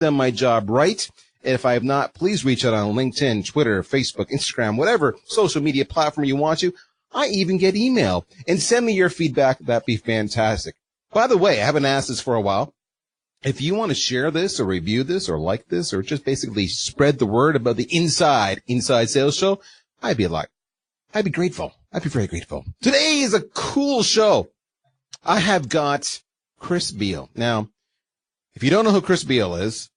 done my job right. If I have not, please reach out on LinkedIn, Twitter, Facebook, Instagram, whatever social media platform you want to. I even get email. And send me your feedback. That'd be fantastic. By the way, I haven't asked this for a while. If you want to share this or review this or like this or just basically spread the word about the Inside Sales Show, I'd be grateful. I'd be very grateful. Today is a cool show. I have got Chris Beall. Now, if you don't know who Chris Beall is,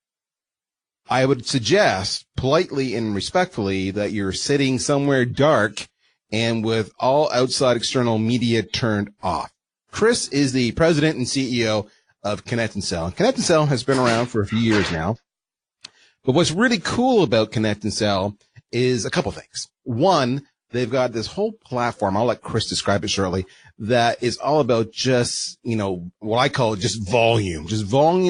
I would suggest politely and respectfully that you're sitting somewhere dark and with all outside external media turned off. Chris is the president and CEO of Connect and Sell. Connect and Sell has been around for a few years now. But what's really cool about Connect and Sell is a couple things. One, they've got this whole platform, I'll let Chris describe it shortly, that is all about just, what I call just volume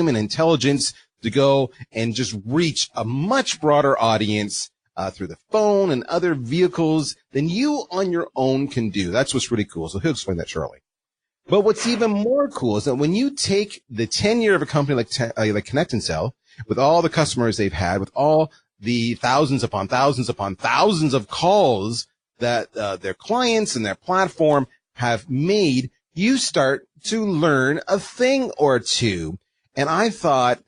and intelligence to go and just reach a much broader audience through the phone and other vehicles than you on your own can do. That's what's really cool. So he'll explain that shortly. But what's even more cool is that when you take the tenure of a company like Connect and Sell, with all the customers they've had, with all the thousands upon thousands upon thousands of calls that their clients and their platform have made, you start to learn a thing or two. And I thought,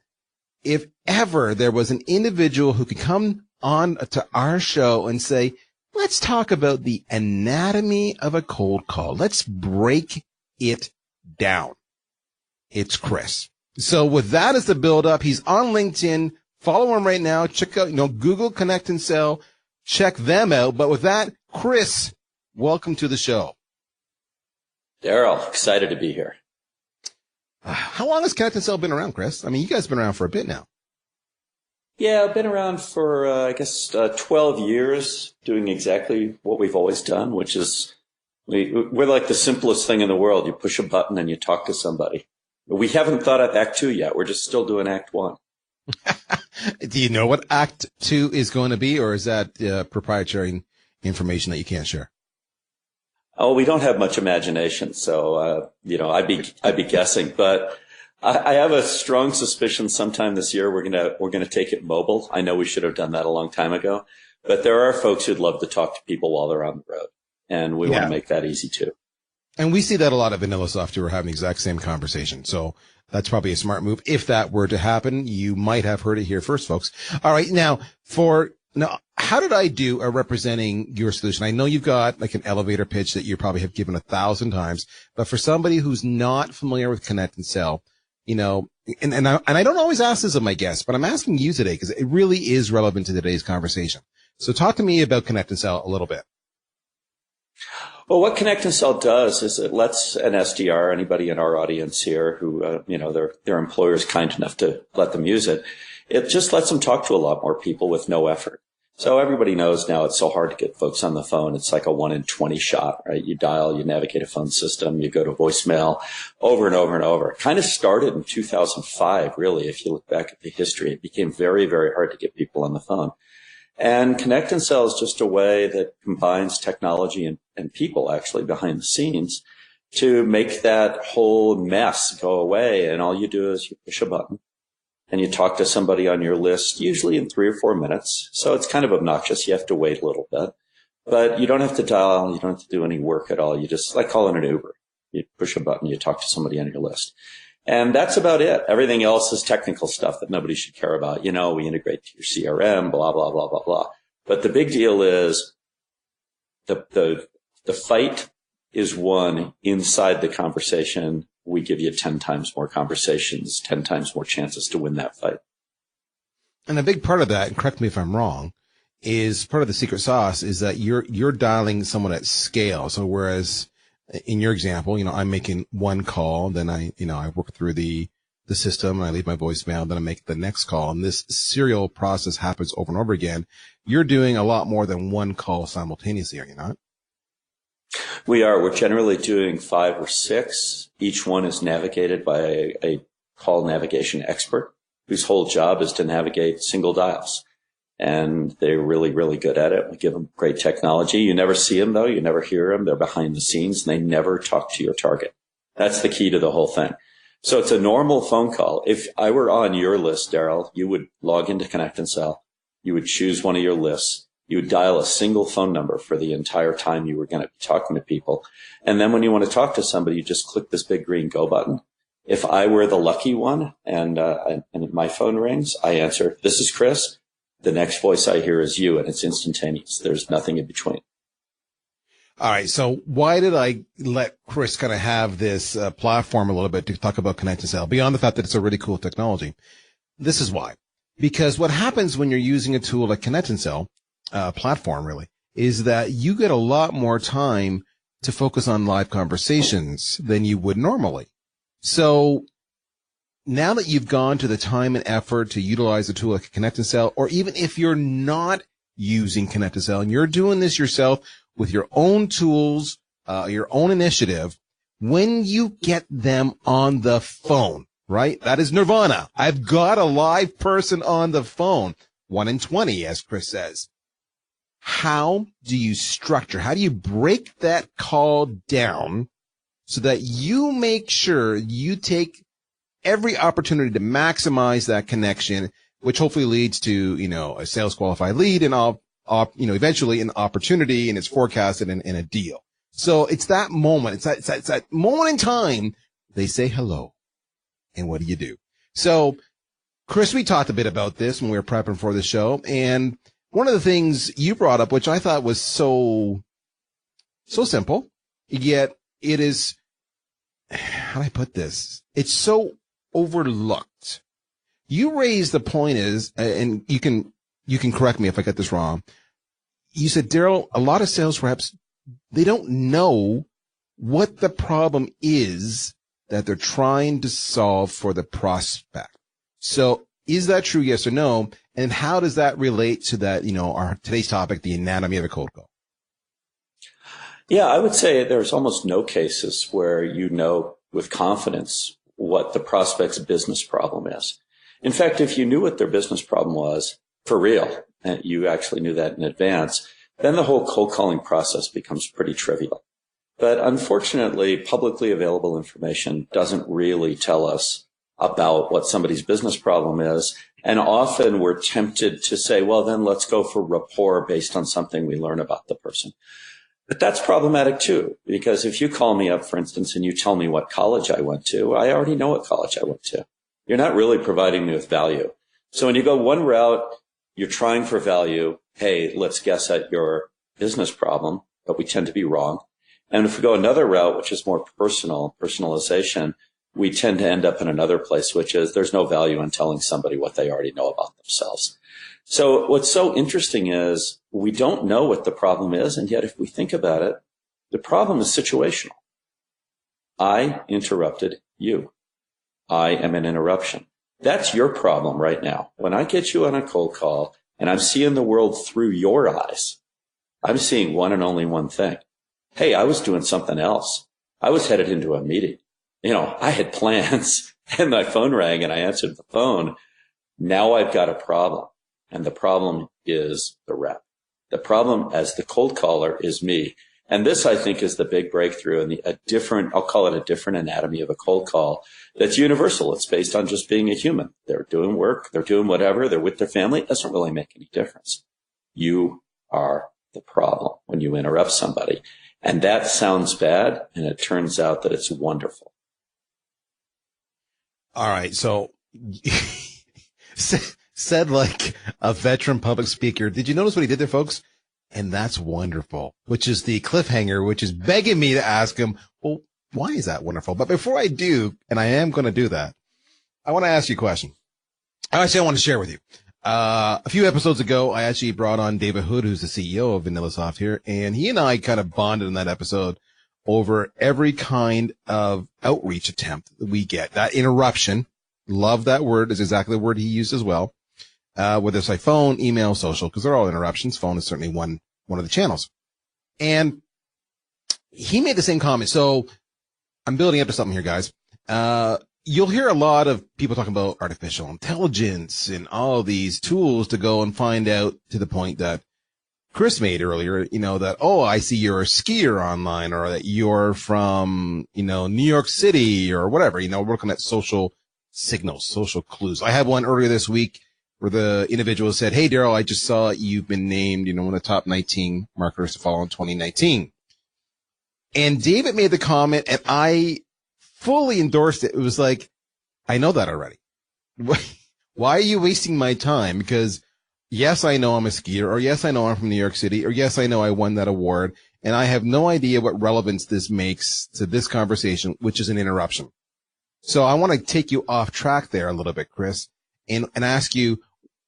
if ever there was an individual who could come on to our show and say, let's talk about the anatomy of a cold call. Let's break it down. It's Chris. So with that as the build up, he's on LinkedIn. Follow him right now. Check out, Google Connect and Sell. Check them out. But with that, Chris, welcome to the show. Daryl, excited to be here. How long has Connect and Sell been around, Chris? I mean, you guys have been around for a bit now. Yeah, I've been around for, 12 years doing exactly what we've always done, which is we're like the simplest thing in the world. You push a button and you talk to somebody. We haven't thought of Act 2 yet. We're just still doing Act 1. Do you know what Act 2 is going to be, or is that proprietary information that you can't share? Oh, we don't have much imagination, so I'd be guessing. But I have a strong suspicion sometime this year we're gonna take it mobile. I know we should have done that a long time ago, but there are folks who'd love to talk to people while they're on the road, and we want to make that easy too. And we see that a lot of VanillaSoft who are having the exact same conversation. So that's probably a smart move. If that were to happen, you might have heard it here first, folks. All right. Now, how did I do representing your solution? I know you've got like an elevator pitch that you probably have given 1,000 times, but for somebody who's not familiar with Connect and Sell, and I don't always ask this of my guests, but I'm asking you today because it really is relevant to today's conversation. So talk to me about Connect and Sell a little bit. Well, what Connect and Sell does is it lets an SDR, anybody in our audience here who, their employer is kind enough to let them use it. It just lets them talk to a lot more people with no effort. So everybody knows now it's so hard to get folks on the phone. It's like a 1 in 20 shot, right? You dial, you navigate a phone system, you go to voicemail over and over and over. It kind of started in 2005, really. If you look back at the history, it became very, very hard to get people on the phone. And Connect and Sell is just a way that combines technology and people actually behind the scenes to make that whole mess go away. And all you do is you push a button and you talk to somebody on your list, usually in 3 or 4 minutes. So it's kind of obnoxious. You have to wait a little bit, but you don't have to dial. You don't have to do any work at all. You just like calling an Uber. You push a button, you talk to somebody on your list. And that's about it. Everything else is technical stuff that nobody should care about. We integrate to your CRM, blah, blah, blah, blah, blah. But the big deal is the fight is won inside the conversation. We give you 10 times more conversations, 10 times more chances to win that fight. And a big part of that, and correct me if I'm wrong, is part of the secret sauce is that you're dialing someone at scale. So whereas in your example, I'm making one call, then I work through the system and I leave my voicemail, then I make the next call. And this serial process happens over and over again. You're doing a lot more than one call simultaneously, are you not? We are. We're generally doing 5 or 6. Each one is navigated by a call navigation expert whose whole job is to navigate single dials. And they're really, really good at it. We give them great technology. You never see them, though. You never hear them. They're behind the scenes, and they never talk to your target. That's the key to the whole thing. So it's a normal phone call. If I were on your list, Daryl, you would log into Connect and Sell. You would choose one of your lists. You would dial a single phone number for the entire time you were going to be talking to people. And then when you want to talk to somebody, you just click this big green go button. If I were the lucky one and my phone rings, I answer, "This is Chris." The next voice I hear is you, and it's instantaneous. There's nothing in between. All right. So why did I let Chris kind of have this platform a little bit to talk about Connect and Sell beyond the fact that it's a really cool technology? This is why. Because what happens when you're using a tool like Connect and Sell, platform really, is that you get a lot more time to focus on live conversations than you would normally. So now that you've gone to the time and effort to utilize a tool like Connect and Sell, or even if you're not using Connect and Sell and you're doing this yourself with your own tools, your own initiative, when you get them on the phone, right? That is nirvana. I've got a live person on the phone. 1 in 20, as Chris says. How do you structure? How do you break that call down so that you make sure you take every opportunity to maximize that connection, which hopefully leads to, a sales qualified lead and eventually an opportunity, and it's forecasted in a deal. So it's that moment. It's that moment in time they say hello. And what do you do? So Chris, we talked a bit about this when we were prepping for the show. And one of the things you brought up, which I thought was so simple, yet it is, how do I put this? It's so overlooked. You raised the point is, and you can correct me if I get this wrong. You said, Daryl, a lot of sales reps, they don't know what the problem is that they're trying to solve for the prospect. So is that true? Yes or no? And how does that relate to that, our today's topic, the anatomy of a cold call? Yeah, I would say there's almost no cases where you know with confidence what the prospect's business problem is. In fact, if you knew what their business problem was for real, and you actually knew that in advance, then the whole cold calling process becomes pretty trivial. But unfortunately, publicly available information doesn't really tell us about what somebody's business problem is. And often we're tempted to say, well, then let's go for rapport based on something we learn about the person. But that's problematic too, because if you call me up, for instance, and you tell me what college I went to, I already know what college I went to. You're not really providing me with value. So when you go one route, you're trying for value. Hey, let's guess at your business problem, but we tend to be wrong. And if we go another route, which is more personalization, we tend to end up in another place, which is there's no value in telling somebody what they already know about themselves. So what's so interesting is we don't know what the problem is. And yet if we think about it, the problem is situational. I interrupted you. I am an interruption. That's your problem right now. When I get you on a cold call and I'm seeing the world through your eyes, I'm seeing one and only one thing. Hey, I was doing something else. I was headed into a meeting. I had plans and my phone rang and I answered the phone. Now I've got a problem. And the problem is the rep. The problem as the cold caller is me. And this, I think, is the big breakthrough and I'll call it a different anatomy of a cold call that's universal. It's based on just being a human. They're doing work. They're doing whatever. They're with their family. It doesn't really make any difference. You are the problem when you interrupt somebody. And that sounds bad. And it turns out that it's wonderful. All right. So said like a veteran public speaker. Did you notice what he did there, folks? And that's wonderful, which is the cliffhanger, which is begging me to ask him, well, why is that wonderful? But before I do, and I am going to do that, I want to ask you a question. Actually, I want to share with you. A few episodes ago, I actually brought on David Hood, who's the CEO of VanillaSoft here, and he and I kind of bonded in that episode over every kind of outreach attempt that we get. That interruption, love that word, is exactly the word he used as well. Whether it's like phone, email, social, because they're all interruptions. Phone is certainly one of the channels. And he made the same comment. So I'm building up to something here, guys. You'll hear a lot of people talking about artificial intelligence and all of these tools to go and find out to the point that Chris made earlier, that, oh, I see you're a skier online, or that you're from, New York City or whatever, working at social signals, social clues. I had one earlier this week where the individual said, hey, Daryl, I just saw you've been named, one of the top 19 marketers to follow in 2019. And David made the comment, and I fully endorsed it. It was like, I know that already. Why are you wasting my time? Because yes, I know I'm a skier, or yes, I know I'm from New York City, or yes, I know I won that award, and I have no idea what relevance this makes to this conversation, which is an interruption. So I want to take you off track there a little bit, Chris, and ask you,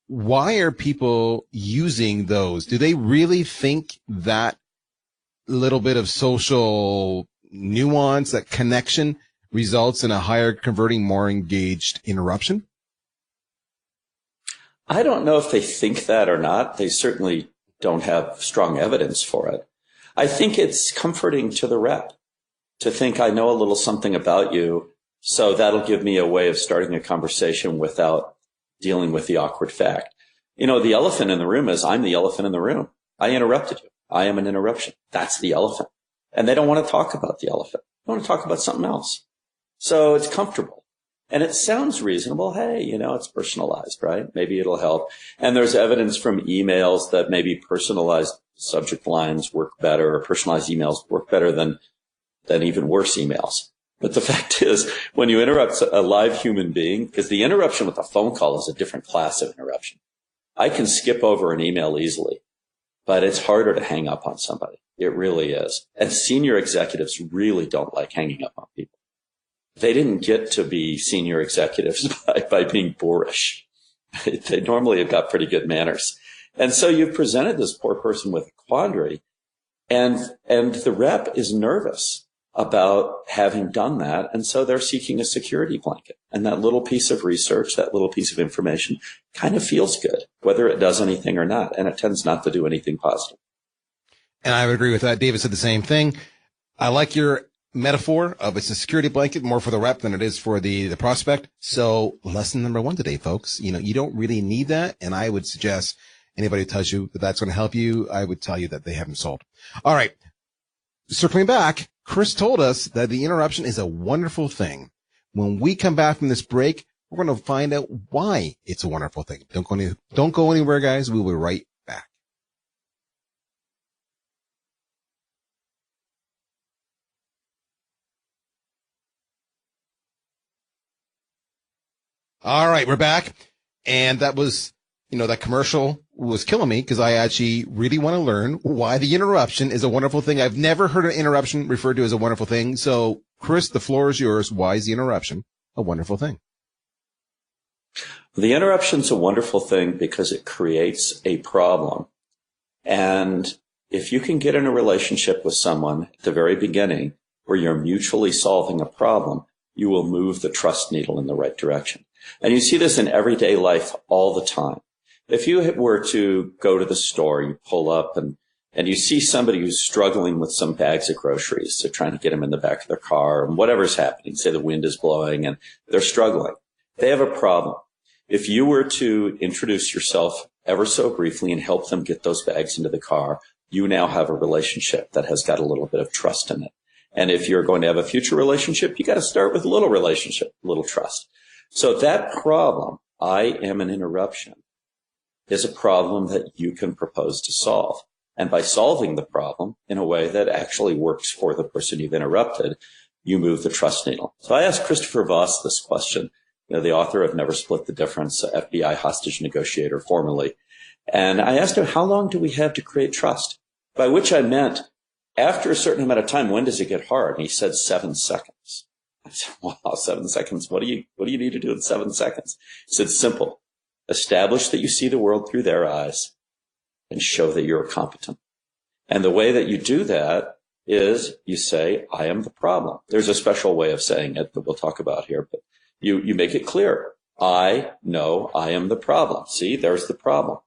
why are people using those? Do they really think that little bit of social nuance, that connection, results in a higher converting, more engaged interruption? I don't know if they think that or not. They certainly don't have strong evidence for it. I think it's comforting to the rep to think, I know a little something about you, so that'll give me a way of starting a conversation without dealing with the awkward fact. The elephant in the room is, I'm the elephant in the room. I interrupted you. I am an interruption. That's the elephant. And they don't want to talk about the elephant. They want to talk about something else. So it's comfortable. And it sounds reasonable. Hey, it's personalized, right? Maybe it'll help. And there's evidence from emails that maybe personalized subject lines work better, or personalized emails work better than even worse emails. But the fact is, when you interrupt a live human being, because the interruption with a phone call is a different class of interruption. I can skip over an email easily, but it's harder to hang up on somebody. It really is. And senior executives really don't like hanging up on people. They didn't get to be senior executives by being boorish. They normally have got pretty good manners. And so you've presented this poor person with a quandary, and the rep is nervous about having done that. And so they're seeking a security blanket. And that little piece of research, that little piece of information kind of feels good, whether it does anything or not. And it tends not to do anything positive. And I would agree with that. David said the same thing. I like your metaphor of it's a security blanket, more for the rep than it is for the prospect. So lesson number 1 today, folks, you don't really need that. And I would suggest anybody who tells you that that's going to help you, I would tell you that they haven't sold. All right. Circling back, Chris told us that the interruption is a wonderful thing. When we come back from this break, we're going to find out why it's a wonderful thing. Don't go anywhere, guys. We'll be right back. All right, we're back. And that was, that commercial was killing me because I actually really want to learn why the interruption is a wonderful thing. I've never heard an interruption referred to as a wonderful thing. So, Chris, the floor is yours. Why is the interruption a wonderful thing? The interruption's a wonderful thing because it creates a problem. And if you can get in a relationship with someone at the very beginning where you're mutually solving a problem, you will move the trust needle in the right direction. And you see this in everyday life all the time. If you were to go to the store, you pull up and you see somebody who's struggling with some bags of groceries. So trying to get them in the back of their car and whatever's happening. Say the wind is blowing and they're struggling. They have a problem. If you were to introduce yourself ever so briefly and help them get those bags into the car, you now have a relationship that has got a little bit of trust in it. And if you're going to have a future relationship, you got to start with a little relationship, a little trust. So that problem, I am an interruption, is a problem that you can propose to solve. And by solving the problem in a way that actually works for the person you've interrupted, you move the trust needle. So I asked Christopher Voss this question, the author of Never Split the Difference, FBI hostage negotiator formerly. And I asked him, how long do we have to create trust? By which I meant, after a certain amount of time, when does it get hard? And he said 7 seconds. I said, wow, 7 seconds. What do you need to do in 7 seconds? He said, simple. Establish that you see the world through their eyes and show that you're competent. And the way that you do that is you say, I am the problem. There's a special way of saying it that we'll talk about here, but you make it clear. I know I am the problem. See, there's the problem.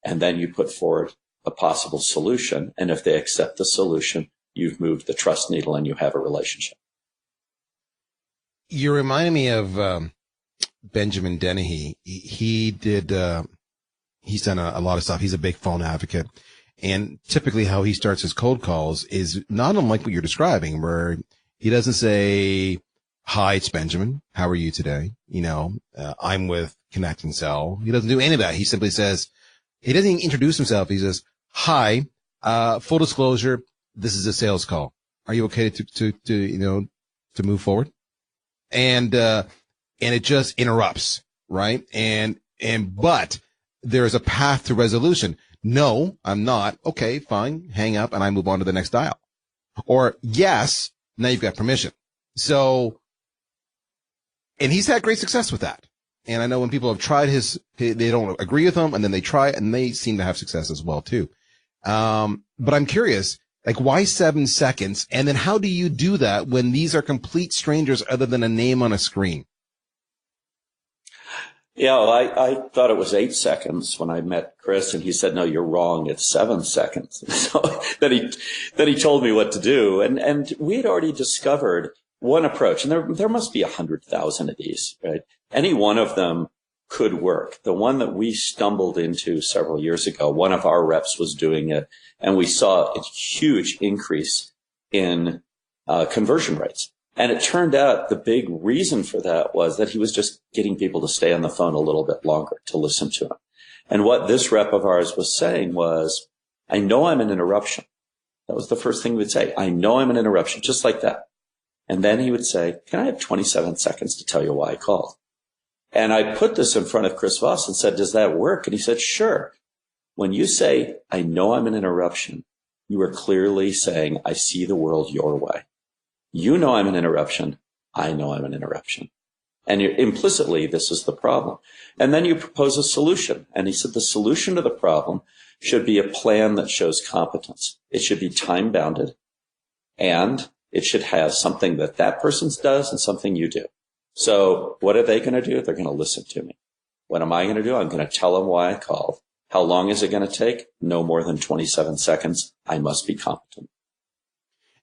And then you put forward a possible solution. And if they accept the solution, you've moved the trust needle and you have a relationship. You're reminding me of Benjamin Dennehy. He's done a lot of stuff. He's a big phone advocate. And typically how he starts his cold calls is not unlike what you're describing, where he doesn't say, hi, it's Benjamin. How are you today? I'm with Connect and Sell. He doesn't do any of that. He simply says, he doesn't even introduce himself. He says, hi, full disclosure, this is a sales call. Are you okay to move forward? And it just interrupts, right? But there's a path to resolution. No, I'm not. Okay, fine. Hang up and I move on to the next dial. Or yes, now you've got permission. So, and he's had great success with that. And I know when people have tried they don't agree with him, and then they try it and they seem to have success as well too. But I'm curious, like, why 7 seconds? And then how do you do that when these are complete strangers other than a name on a screen? Yeah, well, I thought it was 8 seconds when I met Chris, and he said, no, you're wrong. It's 7 seconds. So then he told me what to do. And we had already discovered one approach, and there must be 100,000 of these, right? Any one of them could work. The one that we stumbled into several years ago, one of our reps was doing it, and we saw a huge increase in conversion rates. And it turned out the big reason for that was that he was just getting people to stay on the phone a little bit longer to listen to him. And what this rep of ours was saying was, I know I'm an interruption. That was the first thing he would say. I know I'm an interruption, just like that. And then he would say, can I have 27 seconds to tell you why I called? And I put this in front of Chris Voss and said, does that work? And he said, sure. When you say, I know I'm an interruption, you are clearly saying, I see the world your way. You know I'm an interruption. I know I'm an interruption. And implicitly, this is the problem. And then you propose a solution. And he said the solution to the problem should be a plan that shows competence. It should be time bounded. And it should have something that person does and something you do. So what are they going to do? They're going to listen to me. What am I going to do? I'm going to tell them why I called. How long is it going to take? No more than 27 seconds. I must be competent.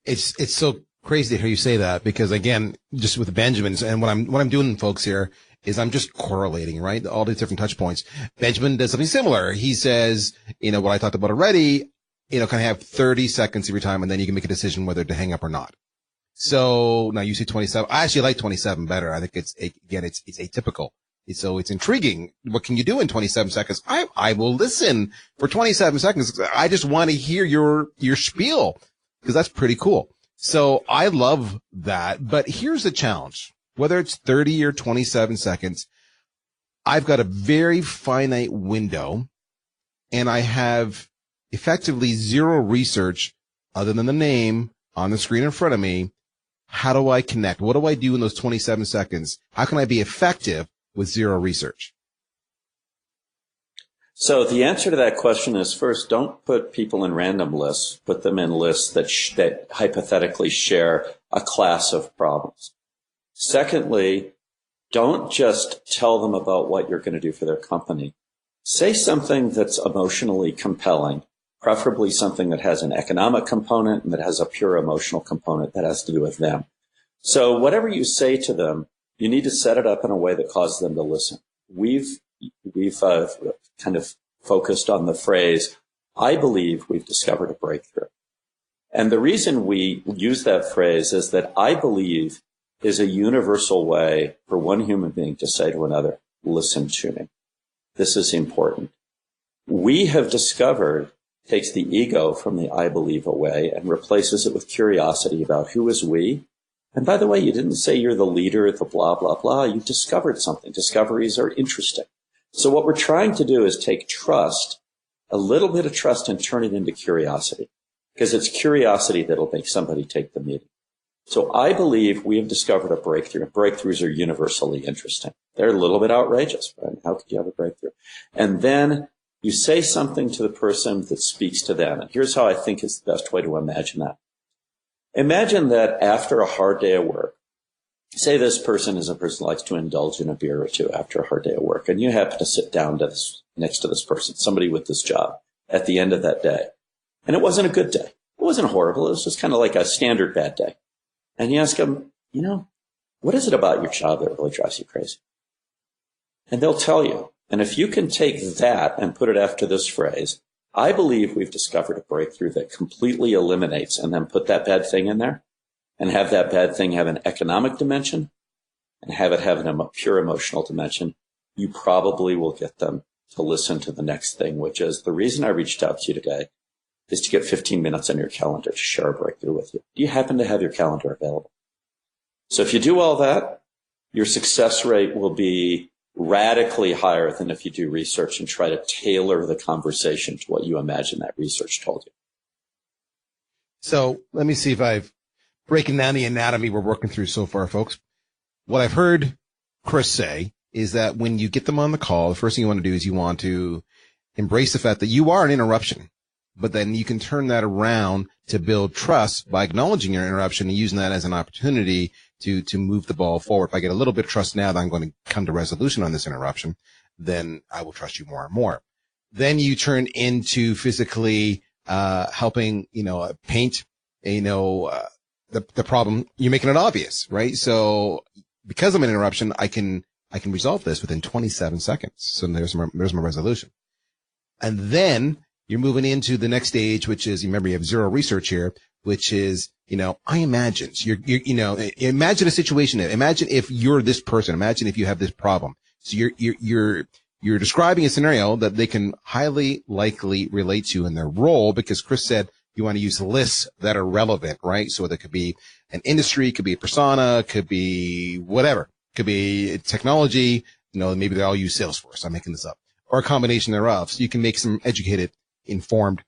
It's so crazy to hear you say that, because again, just with Benjamin's, and what I'm doing, folks, here is I'm just correlating, right? All these different touch points. Benjamin does something similar. He says, what I talked about already, kind of have 30 seconds every time, and then you can make a decision whether to hang up or not. So now you say 27. I actually like 27 better. I think it's atypical. So it's intriguing. What can you do in 27 seconds? I will listen for 27 seconds. I just want to hear your spiel, because that's pretty cool. So I love that. But here's the challenge. Whether it's 30 or 27 seconds, I've got a very finite window, and I have effectively zero research other than the name on the screen in front of me. How do I connect? What do I do in those 27 seconds? How can I be effective with zero research? So the answer to that question is, first, don't put people in random lists. Put them in lists that hypothetically share a class of problems. Secondly, don't just tell them about what you're going to do for their company. Say something that's emotionally compelling, preferably something that has an economic component and that has a pure emotional component that has to do with them. So whatever you say to them, you need to set it up in a way that causes them to listen. We've kind of focused on the phrase, I believe we've discovered a breakthrough. And the reason we use that phrase is that I believe is a universal way for one human being to say to another, listen to me. This is important. We have discovered takes the ego from the I believe away and replaces it with curiosity about who is we. And by the way, you didn't say you're the leader, the blah, blah, blah. You discovered something. Discoveries are interesting. So what we're trying to do is take trust, a little bit of trust, and turn it into curiosity, because it's curiosity that'll make somebody take the meeting. So I believe we have discovered a breakthrough. Breakthroughs are universally interesting. They're a little bit outrageous, right? How could you have a breakthrough? And then you say something to the person that speaks to them. And here's how I think is the best way to imagine that. Imagine that after a hard day of work, say this person is a person who likes to indulge in a beer or two after a hard day of work, and you happen to sit down next to this person, somebody with this job, at the end of that day. And it wasn't a good day. It wasn't horrible. It was just kind of like a standard bad day. And you ask them, what is it about your job that really drives you crazy? And they'll tell you. And if you can take that and put it after this phrase, I believe we've discovered a breakthrough that completely eliminates and then put that bad thing in there and have that bad thing have an economic dimension and have it have a pure emotional dimension. You probably will get them to listen to the next thing, which is the reason I reached out to you today is to get 15 minutes on your calendar to share a breakthrough with you. Do you happen to have your calendar available? So if you do all that, your success rate will be radically higher than if you do research and try to tailor the conversation to what you imagine that research told you. So let me see if I've breaking down the anatomy we're working through so far, folks. What I've heard Chris say is that when you get them on the call, the first thing you want to do is you want to embrace the fact that you are an interruption, but then you can turn that around to build trust by acknowledging your interruption and using that as an opportunity to move the ball forward. If I get a little bit of trust now that I'm going to come to resolution on this interruption, then I will trust you more and more. Then you turn into physically, helping, paint, the problem. You're making it obvious, right? So because I'm an interruption, I can resolve this within 27 seconds. So there's my resolution. And then you're moving into the next stage, which is, remember, you have zero research here, which is, I imagine. So imagine a situation. Imagine if you're this person. Imagine if you have this problem. So you're describing a scenario that they can highly likely relate to in their role, because Chris said you want to use lists that are relevant, right? So that could be an industry, could be a persona, could be whatever, could be technology. Maybe they all use Salesforce. I'm making this up, or a combination thereof. So you can make some educated, informed,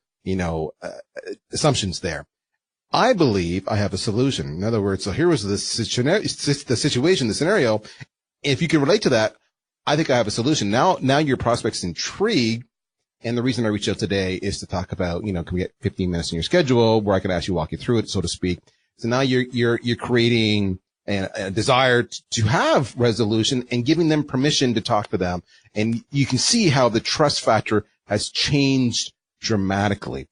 assumptions there. I believe I have a solution. In other words, so here was the situation, the scenario. If you can relate to that, I think I have a solution. Now your prospect's intrigued. And the reason I reached out today is to talk about, can we get 15 minutes in your schedule where I can actually walk you through it, so to speak. So now you're creating a desire to have resolution and giving them permission to talk to them. And you can see how the trust factor has changed dramatically.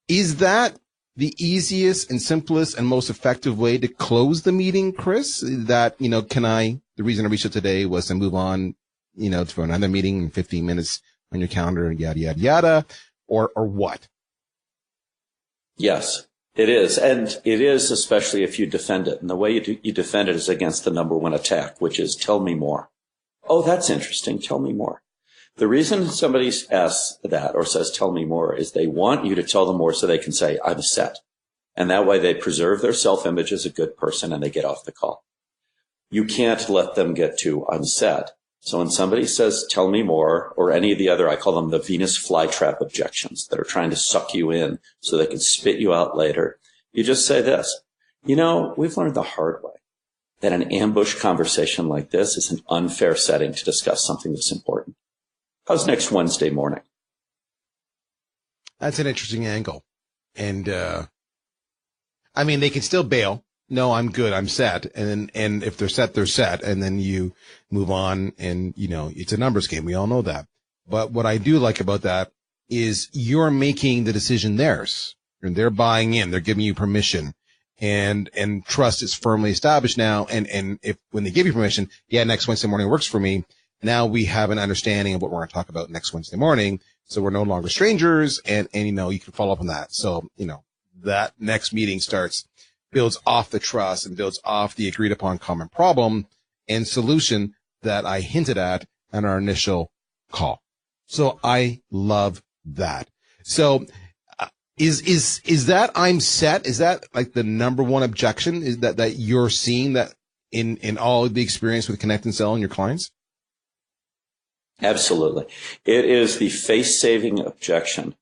Is that the easiest and simplest and most effective way to close the meeting, Chris? That, the reason I reached out today was to move on, for another meeting in 15 minutes on your calendar, yada, yada, yada, or what? Yes, it is. And it is, especially if you defend it. And the way you defend it is against the number one attack, which is tell me more. Oh, that's interesting. Tell me more. The reason somebody asks that or says, tell me more, is they want you to tell them more so they can say, I'm set. And that way they preserve their self-image as a good person and they get off the call. You can't let them get to I'm set. So when somebody says, tell me more, or any of the other, I call them the Venus flytrap objections that are trying to suck you in so they can spit you out later, you just say this, we've learned the hard way that an ambush conversation like this is an unfair setting to discuss something that's important. How's next Wednesday morning? That's an interesting angle. And, they can still bail. No, I'm good. I'm set. And if they're set, they're set. And then you move on and, it's a numbers game. We all know that. But what I do like about that is you're making the decision theirs, and they're buying in. They're giving you permission, and trust is firmly established now. And if, when they give you permission, next Wednesday morning works for me. Now we have an understanding of what we're going to talk about next Wednesday morning. So we're no longer strangers, and you can follow up on that. So, that next meeting builds off the trust and builds off the agreed upon common problem and solution that I hinted at in our initial call. So I love that. So is that I'm set? Is that like the number one objection? Is that you're seeing that in all of the experience with Connect and Sell and your clients? Absolutely. It is the face-saving objection.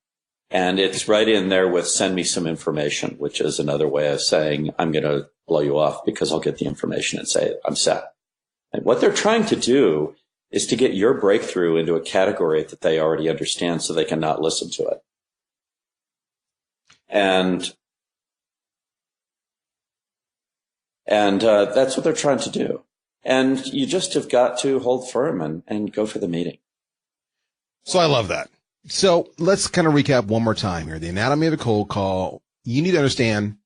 And it's right in there with send me some information, which is another way of saying I'm going to blow you off because I'll get the information and say I'm set. And what they're trying to do is to get your breakthrough into a category that they already understand so they can not listen to it. And that's what they're trying to do. And you just have got to hold firm and go for the meeting. So I love that. So let's kind of recap one more time here. The anatomy of a cold call. You need to understand,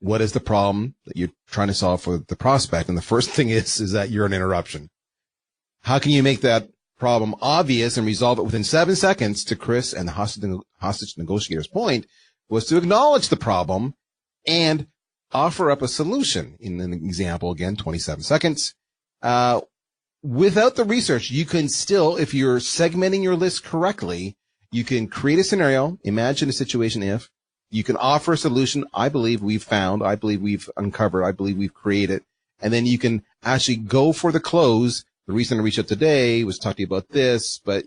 what is the problem that you're trying to solve for the prospect. And the first thing is that you're an interruption. How can you make that problem obvious and resolve it within 7 seconds, to Chris and the hostage negotiator's point, was to acknowledge the problem and offer up a solution. In an example, again, 27 seconds. Without the research, you can still, if you're segmenting your list correctly, you can create a scenario, imagine a situation if, you can offer a solution I believe we've found, I believe we've uncovered, I believe we've created, and then you can actually go for the close. The reason I reached out today was to talk to you about this, but,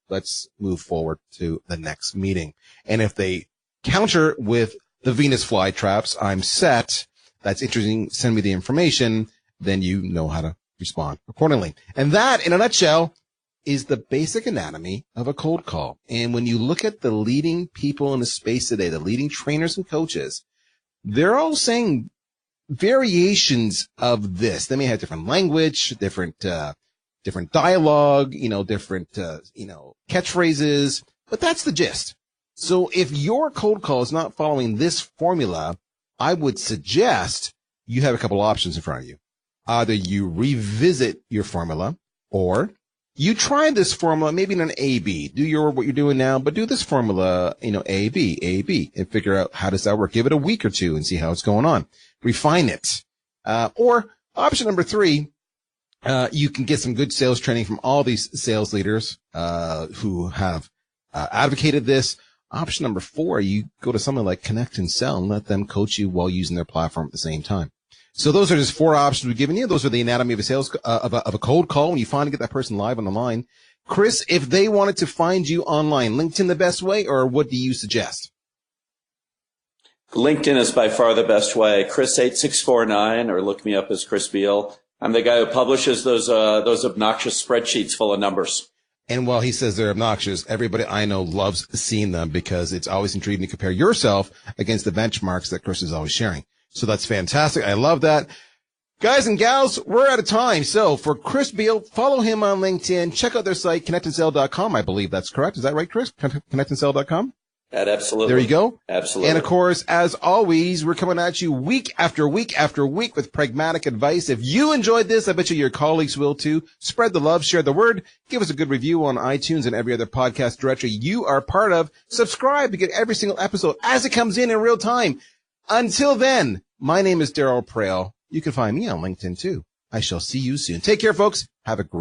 let's move forward to the next meeting. And if they counter with the Venus flytraps, I'm set, that's interesting, send me the information, then you know how to respond accordingly. And that, in a nutshell, is the basic anatomy of a cold call. And when you look at the leading people in the space today, the leading trainers and coaches, they're all saying variations of this. They may have different language, different dialogue, different, catchphrases, but that's the gist. So if your cold call is not following this formula, I would suggest you have a couple options in front of you. Either you revisit your formula, or you try this formula, maybe in an A-B. Do what you're doing now, but do this formula, A-B, A-B, and figure out how does that work. Give it a week or two and see how it's going on. Refine it. Or option number 3, you can get some good sales training from all these sales leaders, who have, advocated this. Option number 4, you go to someone like Connect and Sell and let them coach you while using their platform at the same time. So those are just 4 options we've given you. Those are the anatomy of a sales, of a cold call when you finally get that person live on the line. Chris, if they wanted to find you online, LinkedIn the best way, or what do you suggest? LinkedIn is by far the best way. Chris8649, or look me up as Chris Beall. I'm the guy who publishes those obnoxious spreadsheets full of numbers. And while he says they're obnoxious, everybody I know loves seeing them because it's always intriguing to compare yourself against the benchmarks that Chris is always sharing. So that's fantastic. I love that. Guys and gals, we're out of time. So for Chris Beall, follow him on LinkedIn. Check out their site, connectandsell.com. I believe that's correct. Is that right, Chris? Connectandsell.com? Absolutely. There you go. Absolutely. And of course, as always, we're coming at you week after week after week with pragmatic advice. If you enjoyed this, I bet you your colleagues will too. Spread the love, share the word, give us a good review on iTunes and every other podcast directory you are part of. Subscribe to get every single episode as it comes in real time. Until then, my name is Daryl Prale. You can find me on LinkedIn too. I shall see you soon. Take care, folks. Have a great